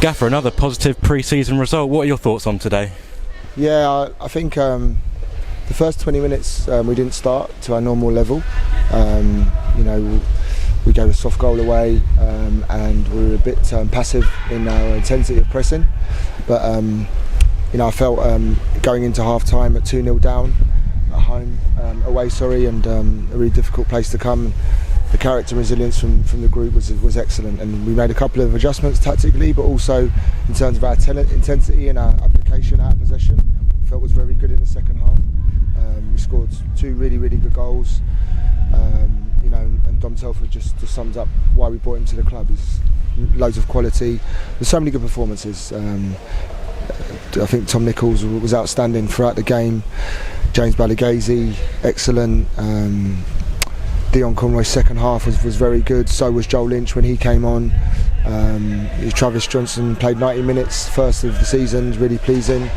Gaffer, another positive pre-season result. What are your thoughts on today? Yeah, I think the first 20 minutes we didn't start to our normal level. We gave a soft goal away and we were a bit passive in our intensity of pressing. But I felt going into half time at 2-0 down at home, and a really difficult place to come. The character resilience from the group was excellent, and we made a couple of adjustments tactically, but also in terms of our intensity and our application, our possession, I felt was very good in the second half. We scored two really good goals, and Dom Telford just sums up why we brought him to the club. He's loads of quality. There's so many good performances. I think Tom Nichols was outstanding throughout the game. James Balaghazi, excellent. Dion Conroy's second half was very good. So was Joel Lynch when he came on. Travis Johnson played 90 minutes, first of the season, really pleasing.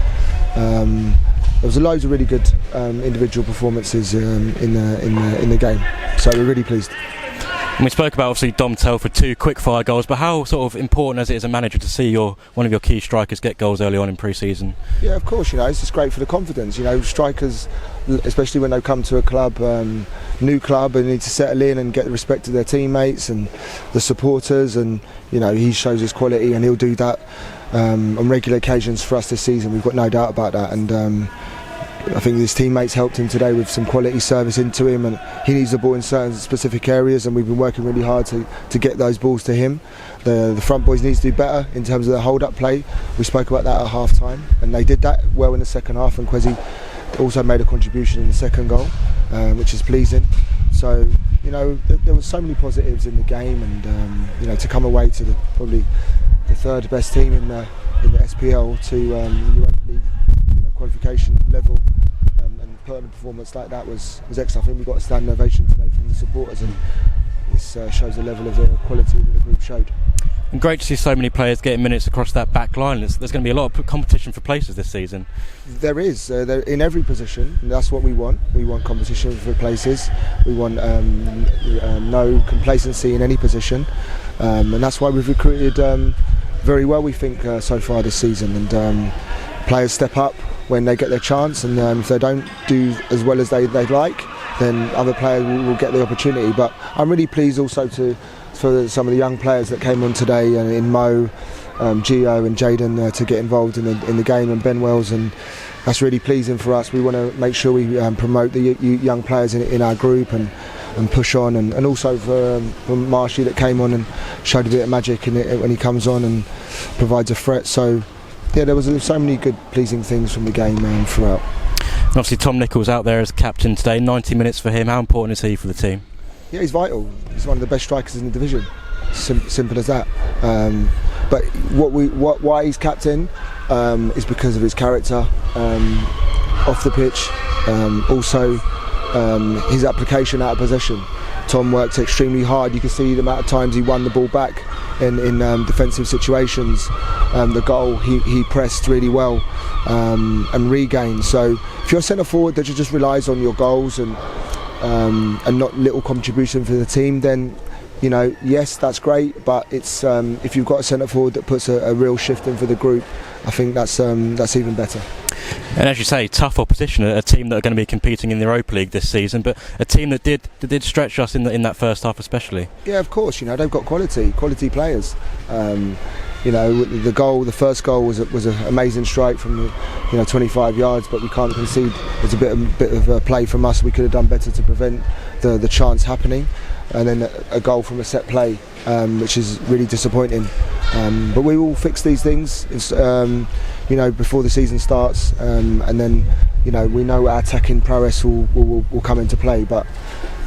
There was loads of really good individual performances in the game, so we're really pleased. And we spoke about obviously Dom Telford, 2 quick-fire goals, but how sort of important as it is a manager to see one of your key strikers get goals early on in pre-season? Yeah, of course. It's just great for the confidence. Strikers, especially when they come to a club, new club, and need to settle in and get the respect of their teammates and the supporters. And he shows his quality, and he'll do that on regular occasions for us this season. We've got no doubt about that. And I think his teammates helped him today with some quality service into him, and he needs the ball in certain specific areas, and we've been working really hard to get those balls to him. The front boys need to do better in terms of their hold-up play. We spoke about that at half-time, and they did that well in the second half, and Kwesi also made a contribution in the second goal, which is pleasing. So, there were so many positives in the game, and to come away to probably the third best team in the SPL to the Europa League qualification level, and put on a performance like that was excellent. I think we got a standing ovation today from the supporters, and this shows the level of the quality that the group showed. And great to see so many players getting minutes across that back line. There's going to be a lot of competition for places this season. There is, in every position, and that's what we want. We want competition for places. We want no complacency in any position, and that's why we've recruited very well, we think, so far this season. And players step up when they get their chance, and if they don't do as well as they'd like, then other players will get the opportunity. But I'm really pleased also for some of the young players that came on today, in Mo, Gio and Jaden, to get involved in the game, and Ben Wells, and that's really pleasing for us. We want to make sure we promote the young players in our group and push on, and also for Marshy that came on and showed a bit of magic in it when he comes on and provides a threat. So yeah, there was so many good, pleasing things from the game throughout. And obviously Tom Nichols out there as captain today, 90 minutes for him. How important is he for the team? Yeah, he's vital. He's one of the best strikers in the division. Simple as that. But why he's captain is because of his character off the pitch. Also, his application out of possession. Tom worked extremely hard. You can see the amount of times he won the ball back in defensive situations. The goal, he pressed really well and regained. So if you're a centre forward that just relies on your goals and not little contribution for the team, then yes, that's great. But it's if you've got a centre forward that puts a real shift in for the group, I think that's even better. And as you say, tough opposition, a team that are going to be competing in the Europa League this season, but a team that did stretch us in that first half especially. Yeah, of course. They've got quality players. The first goal was an amazing strike from 25 yards, but we can't concede. There's a bit of a play from us. We could have done better to prevent the chance happening, and then a goal from a set play, which is really disappointing. But we will fix these things, before the season starts, and then we know our attacking prowess will come into play. But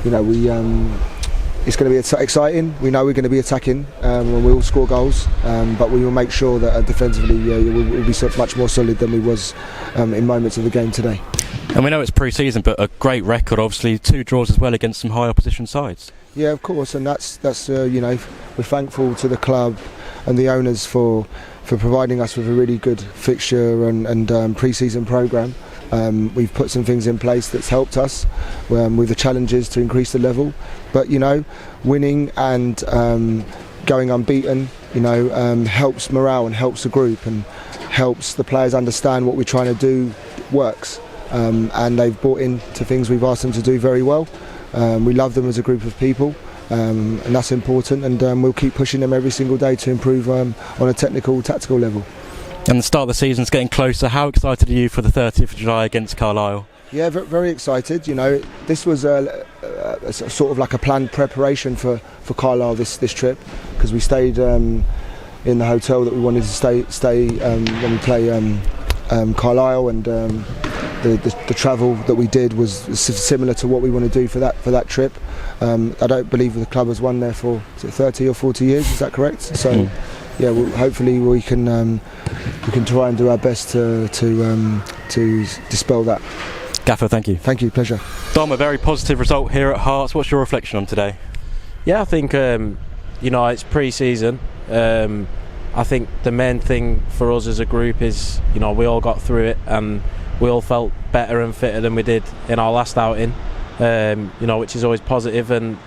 it's going to be exciting. We know we're going to be attacking when we all score goals, but we will make sure that defensively we'll be much more solid than we was in moments of the game today. And we know it's pre-season, but a great record, obviously 2 draws as well against some high opposition sides. Yeah, of course, and that's we're thankful to the club and the owners for providing us with a really good fixture and pre-season programme. We've put some things in place that's helped us with the challenges to increase the level, but winning and going unbeaten, helps morale and helps the group and helps the players understand what we're trying to do works. And they've bought into things we've asked them to do very well. We love them as a group of people, and that's important, and we'll keep pushing them every single day to improve on a technical, tactical level. And the start of the season's getting closer. How excited are you for the 30th of July against Carlisle? Yeah, very excited. This was a sort of like a planned preparation for Carlisle this trip, because we stayed in the hotel that we wanted to stay when we play Carlisle, and the travel that we did was similar to what we want to do for that trip. I don't believe the club has won there for 30 or 40 years. Is that correct? So. Yeah, hopefully we can try and do our best to dispel that. Gaffer, thank you. Thank you, pleasure. Dom, a very positive result here at Hearts. What's your reflection on today? Yeah, I think it's pre-season. I think the main thing for us as a group is we all got through it and we all felt better and fitter than we did in our last outing. Which is always positive, and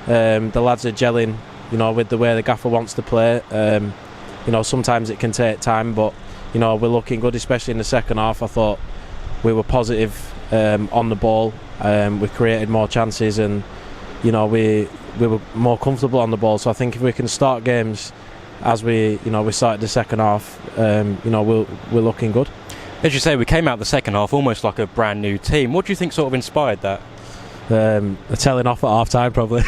the lads are gelling. With the way the gaffer wants to play. Sometimes it can take time, but we're looking good, especially in the second half. I thought we were positive on the ball. We created more chances, and we were more comfortable on the ball. So I think if we can start games as we started the second half, we're looking good. As you say, we came out the second half almost like a brand new team. What do you think sort of inspired that? A telling off at half time probably.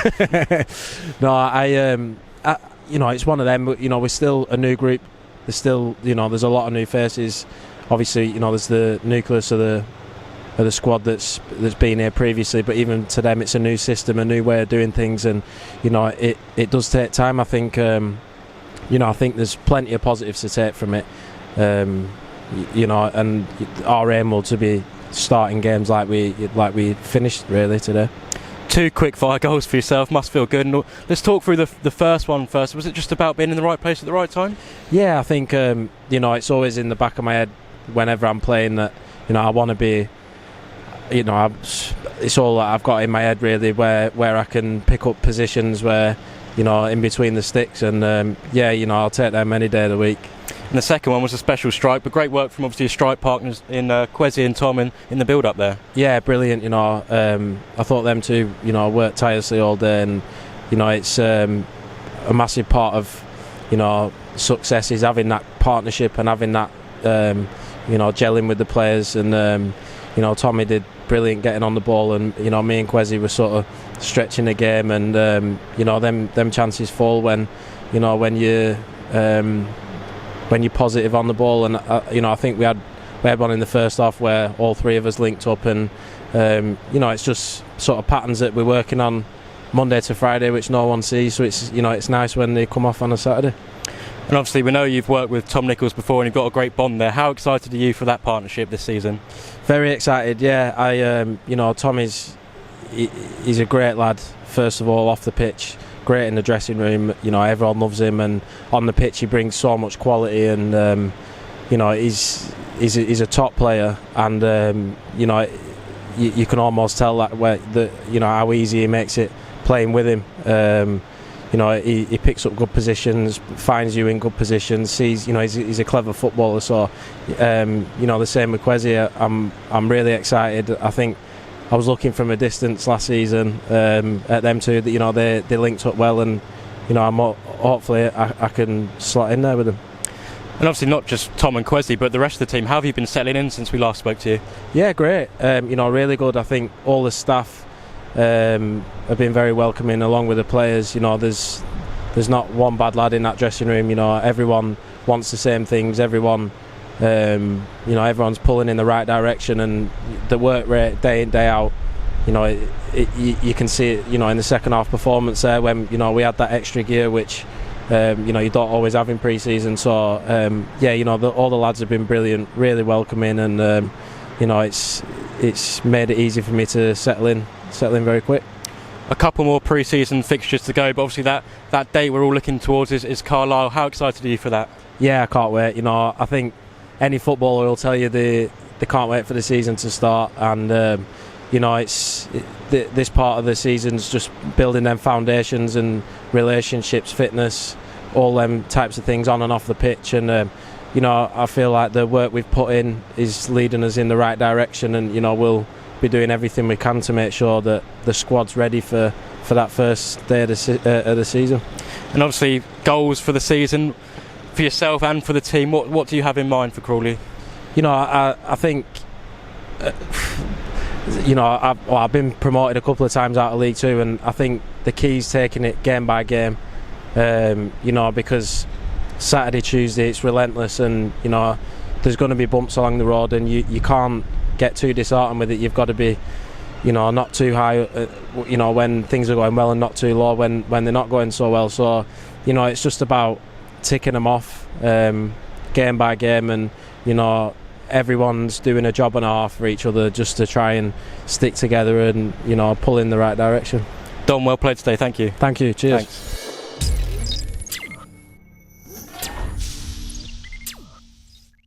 No, it's one of them. We're still a new group. There's still there's a lot of new faces. Obviously there's the nucleus of the squad that's been here previously, but even to them it's a new system, a new way of doing things, and it does take time. I think I think there's plenty of positives to take from it, and our aim will to be starting games like we finished really today. 2 quick fire goals for yourself, must feel good. And let's talk through the first one first. Was it just about being in the right place at the right time? Yeah, I think it's always in the back of my head whenever I'm playing that I want to be. It's all that I've got in my head really, where I can pick up positions where in between the sticks, and I'll take them any day of the week. And the second one was a special strike, but great work from obviously your strike partners in Kwesi and Tom in the build-up there. Yeah, brilliant. I thought them two, worked tirelessly all day, and it's a massive part of success is having that partnership and having that gelling with the players. And Tommy did brilliant getting on the ball, and me and Kwesi were sort of stretching the game, and them chances fall when you're positive on the ball. And I think we had one in the first half where all three of us linked up, and it's just sort of patterns that we're working on Monday to Friday, which no one sees. So it's nice when they come off on a Saturday. And obviously we know you've worked with Tom Nichols before, and you've got a great bond there. How excited are you for that partnership this season? Very excited. Yeah, Tom he's a great lad. First of all, off the pitch, great in the dressing room. Everyone loves him, and on the pitch he brings so much quality, and he's a top player, and you can almost tell that how easy he makes it playing with him. He picks up good positions, finds you in good positions, sees he's a clever footballer. So the same with Kwesi. I'm really excited. I think I was looking from a distance last season at them two that they linked up well, and hopefully I can slot in there with them. And obviously not just Tom and Kwesi, but the rest of the team. How have you been settling in since we last spoke to you? Yeah, great. Really good. I think all the staff have been very welcoming, along with the players. There's not one bad lad in that dressing room. Everyone wants the same things. Everyone, everyone's pulling in the right direction, and the work rate day in day out. You can see it. In the second half performance there, when we had that extra gear, which you don't always have in pre-season. So all the lads have been brilliant, really welcoming, and it's made it easy for me to settle in very quick. A couple more pre-season fixtures to go, but obviously that date we're all looking towards is Carlisle. How excited are you for that? Yeah, I can't wait. I think any footballer will tell you they can't wait for the season to start, and this part of the season's just building them foundations and relationships, fitness, all them types of things on and off the pitch. And I feel like the work we've put in is leading us in the right direction, and we'll be doing everything we can to make sure that the squad's ready for that first day of the season. And obviously goals for the season for yourself and for the team. What do you have in mind for Crawley? I think I've been promoted a couple of times out of League Two, and I think the key's taking it game by game. Because Saturday, Tuesday it's relentless, and there's going to be bumps along the road, and you can't get too disheartened with it. You've got to be not too high when things are going well, and not too low when they're not going so well. So it's just about ticking them off game by game, and everyone's doing a job and a half for each other just to try and stick together and pull in the right direction. Dom, well played today. Thank you. Cheers. Thanks.